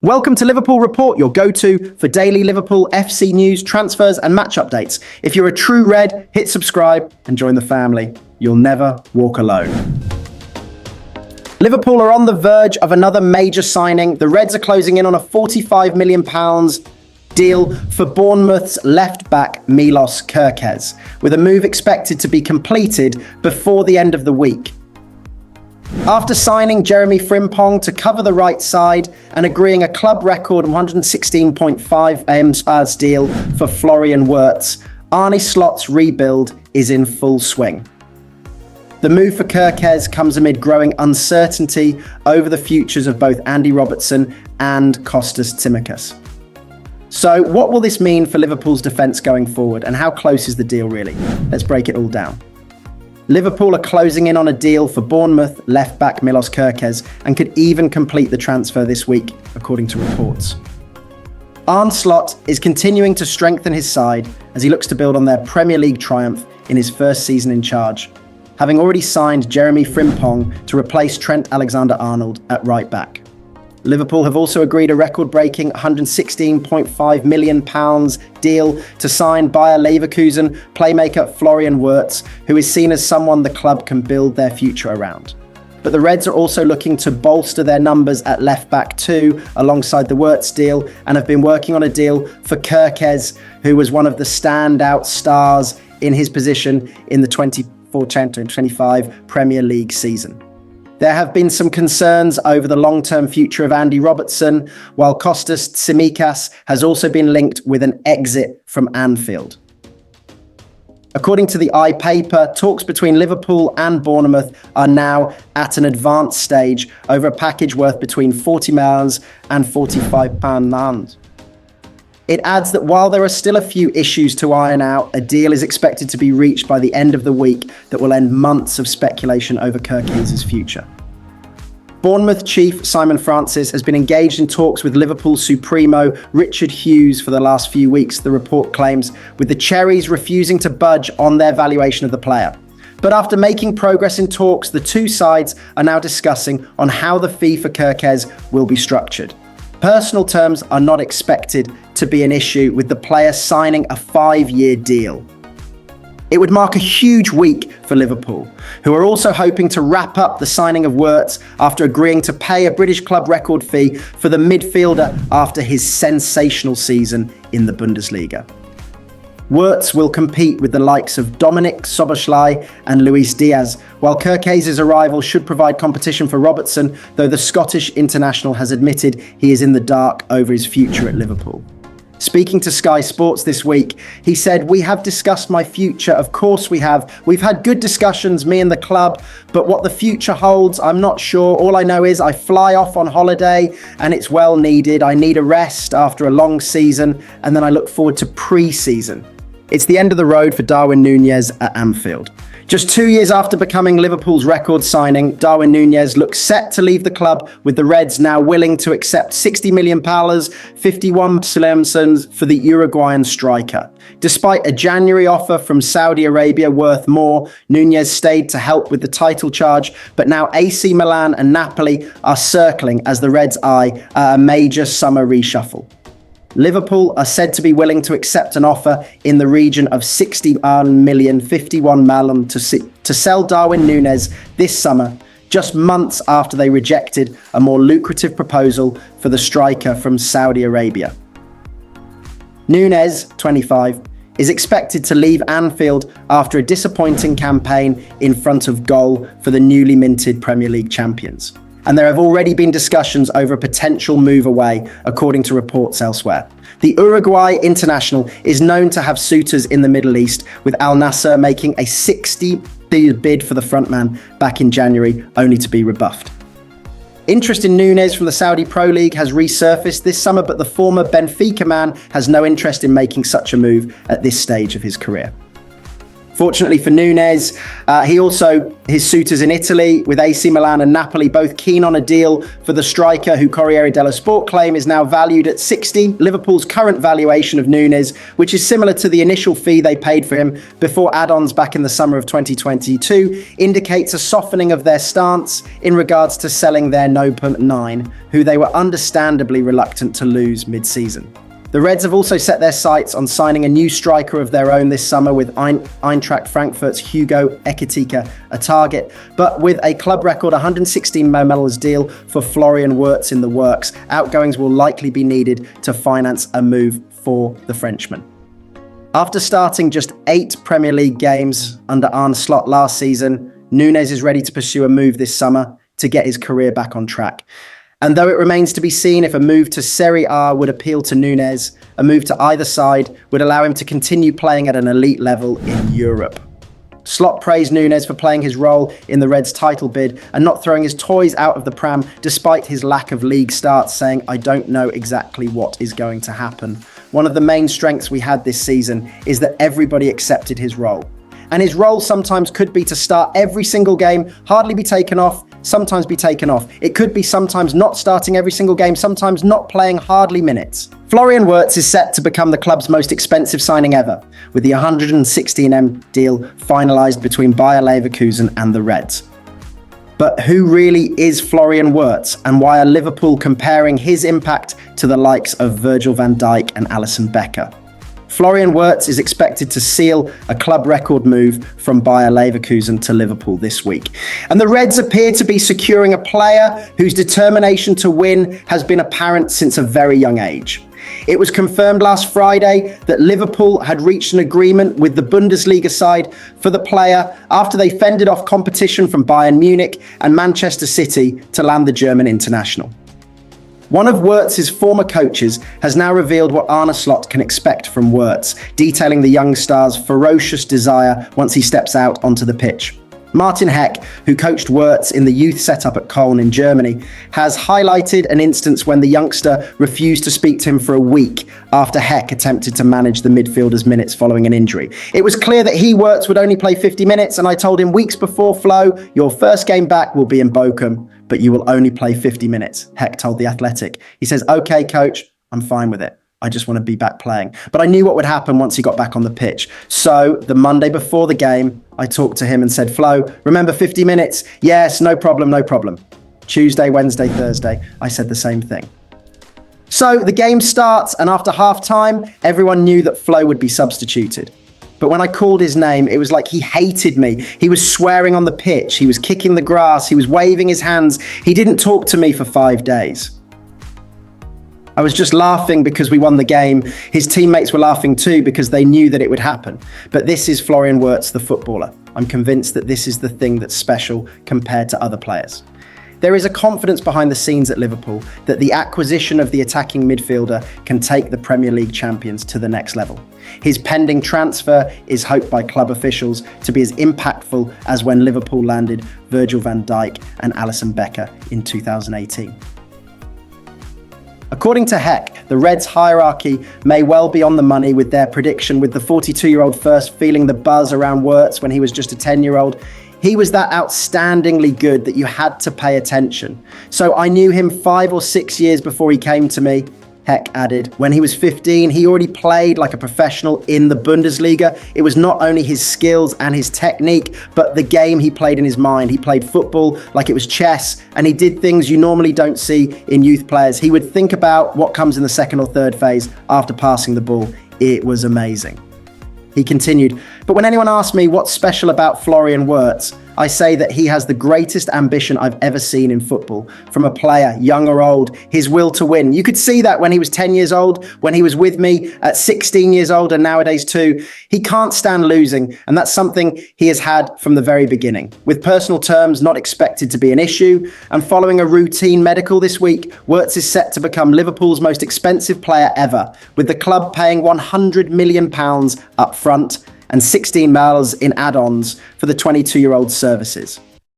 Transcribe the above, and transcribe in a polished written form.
Welcome to Liverpool Report, your go-to for daily Liverpool FC news, transfers and match updates. If you're a true Red, hit subscribe and join the family. You'll never walk alone. Liverpool are on the verge of another major signing. The Reds are closing in on a £45 million deal for Bournemouth's left-back Milos Kerkez, with a move expected to be completed before the end of the week. After signing Jeremy Frimpong to cover the right side and agreeing a club record £116.5 million deal for Florian Wirtz, Arne Slot's rebuild is in full swing. The move for Kerkez comes amid growing uncertainty over the futures of both Andy Robertson and Kostas Tsimikas. So what will this mean for Liverpool's defence going forward, and how close is the deal really? Let's break it all down. Liverpool are closing in on a deal for Bournemouth left-back Milos Kerkez and could even complete the transfer this week, according to reports. Arne Slot is continuing to strengthen his side as he looks to build on their Premier League triumph in his first season in charge, having already signed Jeremy Frimpong to replace Trent Alexander-Arnold at right back. Liverpool have also agreed a record-breaking £116.5 million deal to sign Bayer Leverkusen playmaker Florian Wirtz, who is seen as someone the club can build their future around. But the Reds are also looking to bolster their numbers at left-back too, alongside the Wirtz deal, and have been working on a deal for Kerkez, who was one of the standout stars in his position in the 24-25 Premier League season. There have been some concerns over the long-term future of Andy Robertson, while Kostas Tsimikas has also been linked with an exit from Anfield. According to the paper, talks between Liverpool and Bournemouth are now at an advanced stage over a package worth between £40 million and £45 million. It adds that while there are still a few issues to iron out, a deal is expected to be reached by the end of the week that will end months of speculation over Kerkez's future. Bournemouth chief Simon Francis has been engaged in talks with Liverpool Supremo Richard Hughes for the last few weeks, the report claims, with the Cherries refusing to budge on their valuation of the player. But after making progress in talks, the two sides are now discussing on how the fee for Kerkez will be structured. Personal terms are not expected to be an issue, with the player signing a 5-year deal. It would mark a huge week for Liverpool, who are also hoping to wrap up the signing of Wirtz after agreeing to pay a British club record fee for the midfielder after his sensational season in the Bundesliga. Wirtz will compete with the likes of Dominic Szoboszlai and Luis Diaz, while Kerkez's arrival should provide competition for Robertson, though the Scottish international has admitted he is in the dark over his future at Liverpool. Speaking to Sky Sports this week, he said, "We have discussed my future. Of course we have. We've had good discussions, me and the club, but what the future holds, I'm not sure. All I know is I fly off on holiday and it's well needed. I need a rest after a long season, and then I look forward to pre-season." It's the end of the road for Darwin Nunez at Anfield. Just 2 years after becoming Liverpool's record signing, Darwin Nunez looks set to leave the club, with the Reds now willing to accept £60 million, 51 million for the Uruguayan striker. Despite a January offer from Saudi Arabia worth more, Nunez stayed to help with the title charge, but now AC Milan and Napoli are circling as the Reds eye a major summer reshuffle. Liverpool are said to be willing to accept an offer in the region of £61 million, 51 million to sell Darwin Nunez this summer, just months after they rejected a more lucrative proposal for the striker from Saudi Arabia. Nunez, 25, is expected to leave Anfield after a disappointing campaign in front of goal for the newly minted Premier League champions. And there have already been discussions over a potential move away, according to reports elsewhere. The Uruguay international is known to have suitors in the Middle East, with Al Nassr making a 60 bid for the frontman back in January, only to be rebuffed. Interest in Nunez from the Saudi Pro League has resurfaced this summer, but the former Benfica man has no interest in making such a move at this stage of his career. Fortunately for Nunez, his suitors in Italy with AC Milan and Napoli both keen on a deal for the striker who Corriere dello Sport claim is now valued at 60. Liverpool's current valuation of Nunez, which is similar to the initial fee they paid for him before add-ons back in the summer of 2022, indicates a softening of their stance in regards to selling their Nopum 9, who they were understandably reluctant to lose mid-season. The Reds have also set their sights on signing a new striker of their own this summer with Eintracht Frankfurt's Hugo Ekitike a target, but with a club record $116 million deal for Florian Wirtz in the works, outgoings will likely be needed to finance a move for the Frenchman. After starting just 8 Premier League games under Arne Slot last season, Nunez is ready to pursue a move this summer to get his career back on track. And though it remains to be seen if a move to Serie A would appeal to Nunez, a move to either side would allow him to continue playing at an elite level in Europe. Slot praised Nunez for playing his role in the Reds' title bid and not throwing his toys out of the pram despite his lack of league starts, saying, "I don't know exactly what is going to happen. One of the main strengths we had this season is that everybody accepted his role. And his role sometimes could be to start every single game, hardly be taken off, sometimes be taken off. It could be sometimes not starting every single game, sometimes not playing hardly minutes." Florian Wirtz is set to become the club's most expensive signing ever, with the 116M deal finalised between Bayer Leverkusen and the Reds. But who really is Florian Wirtz, and why are Liverpool comparing his impact to the likes of Virgil van Dijk and Alisson Becker? Florian Wirtz is expected to seal a club record move from Bayer Leverkusen to Liverpool this week. And the Reds appear to be securing a player whose determination to win has been apparent since a very young age. It was confirmed last Friday that Liverpool had reached an agreement with the Bundesliga side for the player after they fended off competition from Bayern Munich and Manchester City to land the German international. One of Wirtz's former coaches has now revealed what Arne Slot can expect from Wirtz, detailing the young star's ferocious desire once he steps out onto the pitch. Martin Heck, who coached Wirtz in the youth setup at Köln in Germany, has highlighted an instance when the youngster refused to speak to him for a week after Heck attempted to manage the midfielder's minutes following an injury. "It was clear that Wirtz would only play 50 minutes, and I told him weeks before, Flo, your first game back will be in Bochum, but you will only play 50 minutes, Heck told The Athletic. He says, "Okay, coach, I'm fine with it. I just want to be back playing." But I knew what would happen once he got back on the pitch. So the Monday before the game, I talked to him and said, "Flo, remember 50 minutes? Yes, no problem, no problem." Tuesday, Wednesday, Thursday, I said the same thing. So the game starts, and after half-time, everyone knew that Flo would be substituted. But when I called his name, it was like he hated me. He was swearing on the pitch. He was kicking the grass. He was waving his hands. He didn't talk to me for 5 days. I was just laughing because we won the game. His teammates were laughing too because they knew that it would happen. But this is Florian Wirtz, the footballer. I'm convinced that this is the thing that's special compared to other players. There is a confidence behind the scenes at Liverpool that the acquisition of the attacking midfielder can take the Premier League champions to the next level. His pending transfer is hoped by club officials to be as impactful as when Liverpool landed Virgil van Dijk and Alisson Becker in 2018. According to Heck, the Reds' hierarchy may well be on the money with their prediction, with the 42-year-old first feeling the buzz around Wirtz when he was just a 10-year-old. He was that outstandingly good that you had to pay attention. So I knew him 5 or 6 years before he came to me, Heck added. When he was 15, he already played like a professional in the Bundesliga. It was not only his skills and his technique, but the game he played in his mind. He played football like it was chess, and he did things you normally don't see in youth players. He would think about what comes in the second or third phase after passing the ball. It was amazing. He continued, but when anyone asks me what's special about Florian Wirtz, I say that he has the greatest ambition I've ever seen in football. From a player, young or old, his will to win. You could see that when he was 10 years old, when he was with me at 16 years old, and nowadays too. He can't stand losing, and that's something he has had from the very beginning. With personal terms not expected to be an issue, and following a routine medical this week, Wirtz is set to become Liverpool's most expensive player ever, with the club paying £100 million up front and 16 miles in add-ons for the 22-year-old's services.